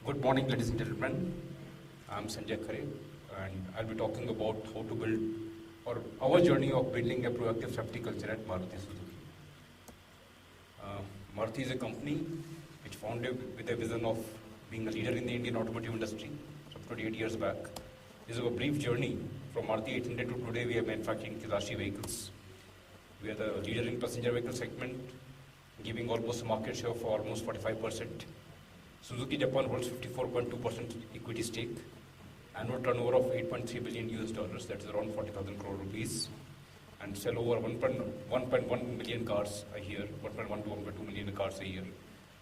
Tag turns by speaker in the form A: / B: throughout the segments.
A: Good morning, ladies and gentlemen. I'm Sanjay Khare, and I'll be talking about how to build or our journey of building a proactive safety culture at Maruti Suzuki. Maruti is a company which founded with a vision of being a leader in the Indian automotive industry some 28 years back. This is a brief journey from Maruti 800 to today. We are manufacturing Kailashi vehicles. We are the leader in passenger vehicle segment, giving almost a market share of almost 45%. Suzuki Japan holds 54.2% equity stake, annual turnover of $8.3 billion, that is around 40,000 crore rupees, and sell over 1.1 million cars a year, 1.1 to 1.2 million cars a year.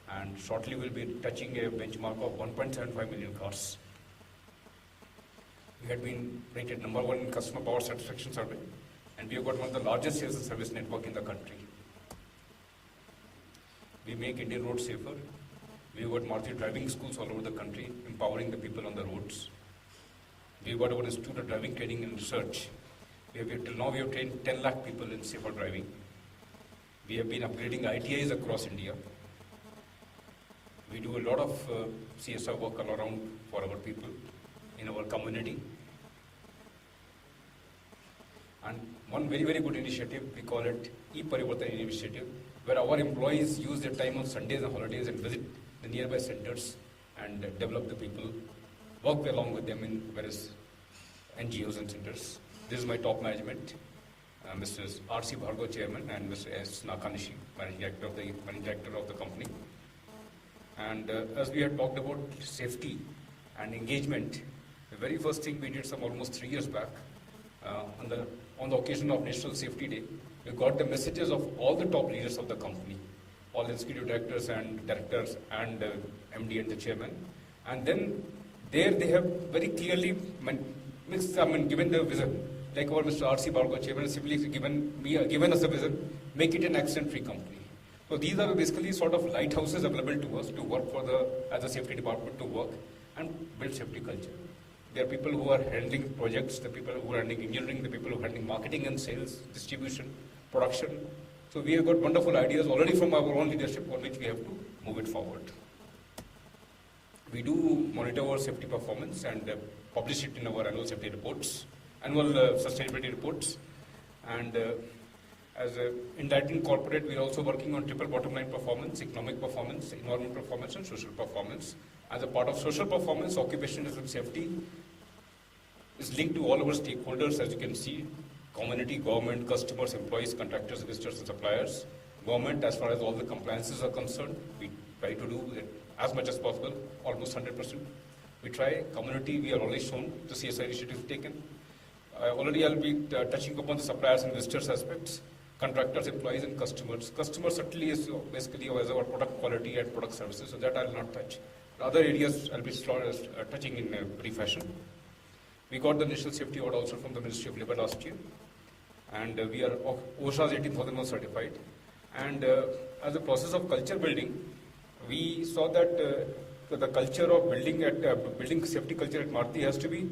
A: And shortly we'll be touching a benchmark of 1.75 million cars. We had been rated number one in customer power satisfaction survey, and we have got one of the largest sales and service network in the country. We make Indian roads safer. We've got Maruti driving schools all over the country, empowering the people on the roads. We've got our Institute of Driving Training and Research. Till now we have trained 10 lakh people in safer driving. We have been upgrading ITIs across India. We do a lot of CSR work all around for our people in our community. And one very, very good initiative, we call it E-Parivartan initiative, where our employees use their time on Sundays and holidays and visit the nearby centers and develop the people, work along with them in various NGOs and centers. This is my top management, Mr. R.C. Bhargava, Chairman, and Mr. S. Nakanishi, Managing Director of the company. And as we had talked about safety and engagement, the very first thing we did almost 3 years back, on the occasion of National Safety Day, we got the messages of all the top leaders of the company, all executive directors and MD and the chairman. And then there they have very clearly given the vision, like our Mr. R.C. Bhargava, chairman, simply given us a vision, make it an accident-free company. So these are basically sort of lighthouses available to us to work as a safety department to work and build safety culture. There are people who are handling projects, the people who are handling engineering, the people who are handling marketing and sales, distribution, production. So we have got wonderful ideas already from our own leadership on which we have to move it forward. We do monitor our safety performance and publish it in our annual safety reports, annual sustainability reports. And in that corporate, we are also working on triple bottom line performance, economic performance, environmental performance, and social performance. As a part of social performance, occupational health and safety is linked to all our stakeholders, as you can see: community, government, customers, employees, contractors, visitors, and suppliers. Government, as far as all the compliances are concerned, we try to do it as much as possible, almost 100%. We try. Community, we are always shown the CSR initiatives taken. Already I'll be touching upon the suppliers and visitors aspects, contractors, employees, and customers. Customers certainly is basically as our product quality and product services, so that I'll not touch. Other areas I'll be touching in a brief fashion. We got the National Safety Award also from the Ministry of Labour last year, and we are OSHA's 18001 certified. And as a process of culture building, we saw that the culture of building safety culture at Maruti has to be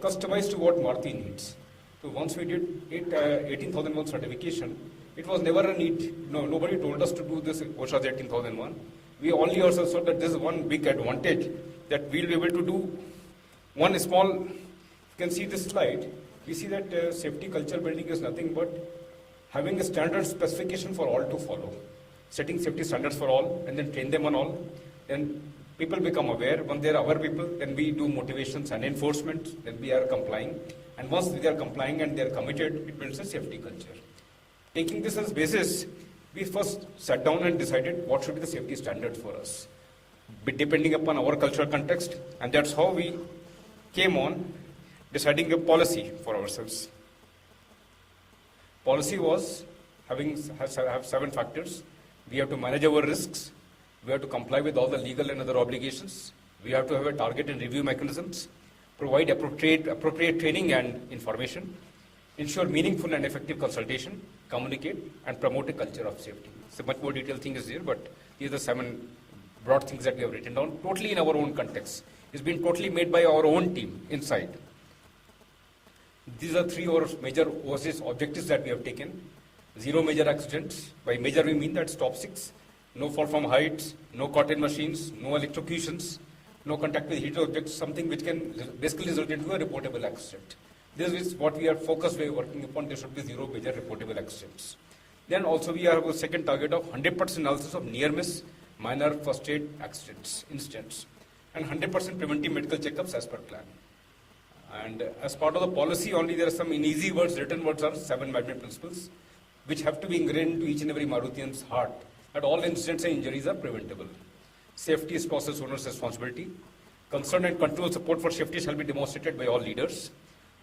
A: customized to what Maruti needs. So once we did 18001 certification, it was never a need. No, nobody told us to do this OSHA's 18001. We only also saw that this is one big advantage, that we'll be able to do one small. You can see this slide. We see that safety culture building is nothing but having a standard specification for all to follow, setting safety standards for all, and then train them on all. Then people become aware. Once they are aware people, then we do motivations and enforcement. Then we are complying. And once they are complying and they are committed, it builds a safety culture. Taking this as basis, we first sat down and decided what should be the safety standards for us, depending upon our cultural context. And that's how we came on deciding a policy for ourselves. Policy was have 7 factors. We have to manage our risks. We have to comply with all the legal and other obligations. We have to have a target and review mechanisms, provide appropriate training and information, ensure meaningful and effective consultation, communicate, and promote a culture of safety. So much more detailed thing is here, but these are the 7 broad things that we have written down, totally in our own context. It's been totally made by our own team inside. These are 3 major OSS objectives that we have taken. 0 major accidents. By major we mean that's top 6. No fall from heights, no caught in machines, no electrocutions, no contact with heated objects, something which can basically result into a reportable accident. This is what we are focused, we are working upon. There should be zero major reportable accidents. Then also we have a second target of 100% analysis of near miss, minor first aid accidents, incidents, and 100% preventive medical checkups as per plan. And as part of the policy only, there are some in easy words, written words are 7 management principles, which have to be ingrained into each and every Marutian's heart, that all incidents and injuries are preventable. Safety is process owner's responsibility. Concern and control support for safety shall be demonstrated by all leaders.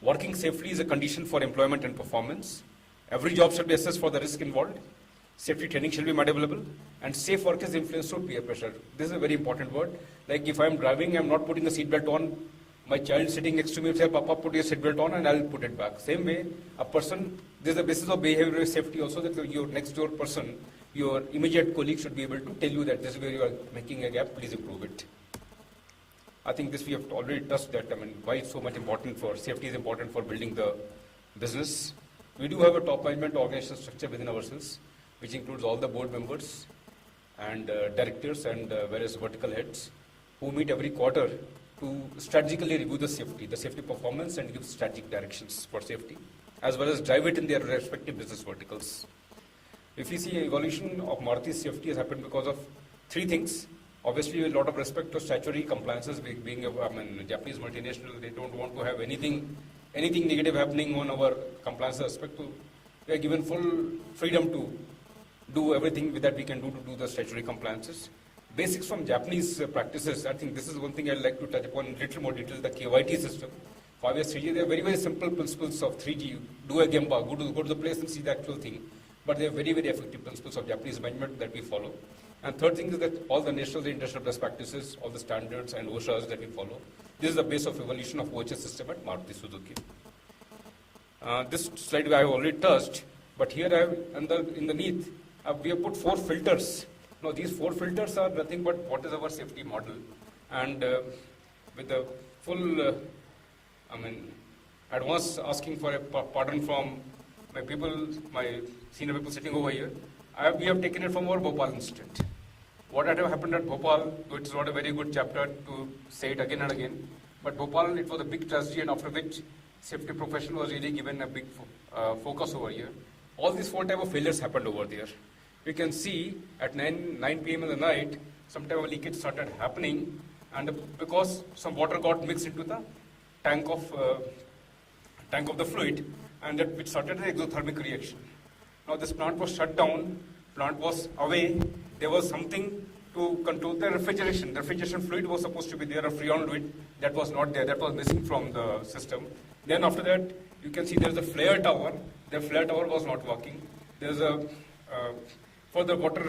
A: Working safely is a condition for employment and performance. Every job shall be assessed for the risk involved. Safety training shall be made available. And safe work is influenced through peer pressure. This is a very important word. Like if I am driving, I am not putting a seatbelt on. My child sitting next to me will say, Papa, put your seatbelt on, and I will put it back. Same way, a person, there is a basis of behavioral safety also, that your next door person, your immediate colleague should be able to tell you that this is where you are making a gap, please improve it. I think this we have already touched that, why it's so much important for, safety is important for building the business. We do have a top management organizational structure within ourselves, which includes all the board members and directors and various vertical heads who meet every quarter to strategically review the safety performance, and give strategic directions for safety, as well as drive it in their respective business verticals. If you see, evolution of Maruti's safety has happened because of 3 things. Obviously, a lot of respect to statutory compliances. Being a Japanese multinational, they don't want to have anything negative happening on our compliance aspect. We are given full freedom to do everything that we can do to do the statutory compliances. Basics from Japanese practices, I think this is one thing I'd like to touch upon in a little more detail, the KYT system. 5S, 3G, they are very, very simple principles of 3G. Do a Gemba, go to the place and see the actual thing. But they are very, very effective principles of Japanese management that we follow. And third thing is that all the national and international best practices, all the standards and OSHAs that we follow, this is the base of evolution of OHS system at Maruti Suzuki. This slide I have already touched, but here I have, underneath, we have put 4 filters. Now these 4 filters are nothing but what is our safety model. And with the full, advance asking for a pardon from my senior people sitting over here, we have taken it from our Bhopal incident. What had happened at Bhopal, which is not a very good chapter to say it again and again, but Bhopal, it was a big tragedy, and after which safety profession was really given a big focus over here. All these 4 type of failures happened over there. You can see at 9 p.m. in the night, some type of leakage started happening, and because some water got mixed into the tank of the fluid, and that which started an exothermic reaction. Now this plant was shut down, plant was away, there was something to control the refrigeration. The refrigeration fluid was supposed to be there, a freon fluid, that was not there, that was missing from the system. Then after that, you can see there's a flare tower, the flare tower was not working. There's a, for the water,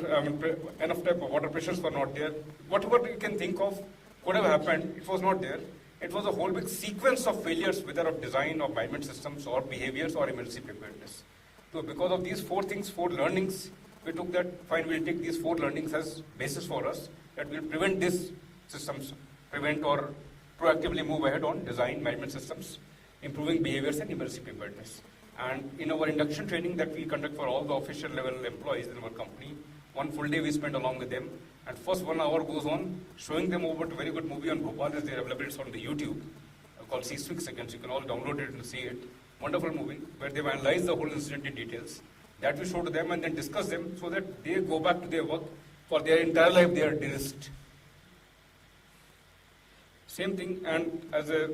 A: enough type of water pressures were not there. Whatever you can think of could have happened, it was not there. It was a whole big sequence of failures, whether of design, of management systems, or behaviors, or emergency preparedness. So because of these 4 things, 4 learnings, we took that, fine, we'll take these 4 learnings as basis for us, that will prevent these systems, prevent or proactively move ahead on design, management systems, improving behaviors and emergency preparedness. And in our induction training that we conduct for all the official level employees in our company, 1 full day we spend along with them, and first 1 hour goes on showing them over to a very good movie on Bhopal. Is there available on the YouTube called Seismic Seconds. You can all download it and see it. Wonderful movie where they've analyzed the whole incident in details. That we show to them and then discuss them so that they go back to their work. For their entire life they are de-risked. Same thing, and as a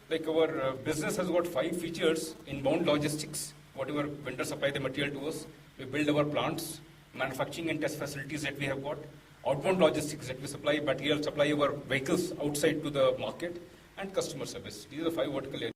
A: like our business has got 5 features: inbound logistics, whatever vendors supply the material to us, we build our plants, manufacturing and test facilities that we have got, outbound logistics that we supply material, supply our vehicles outside to the market, and customer service. These are the 5 vertical areas.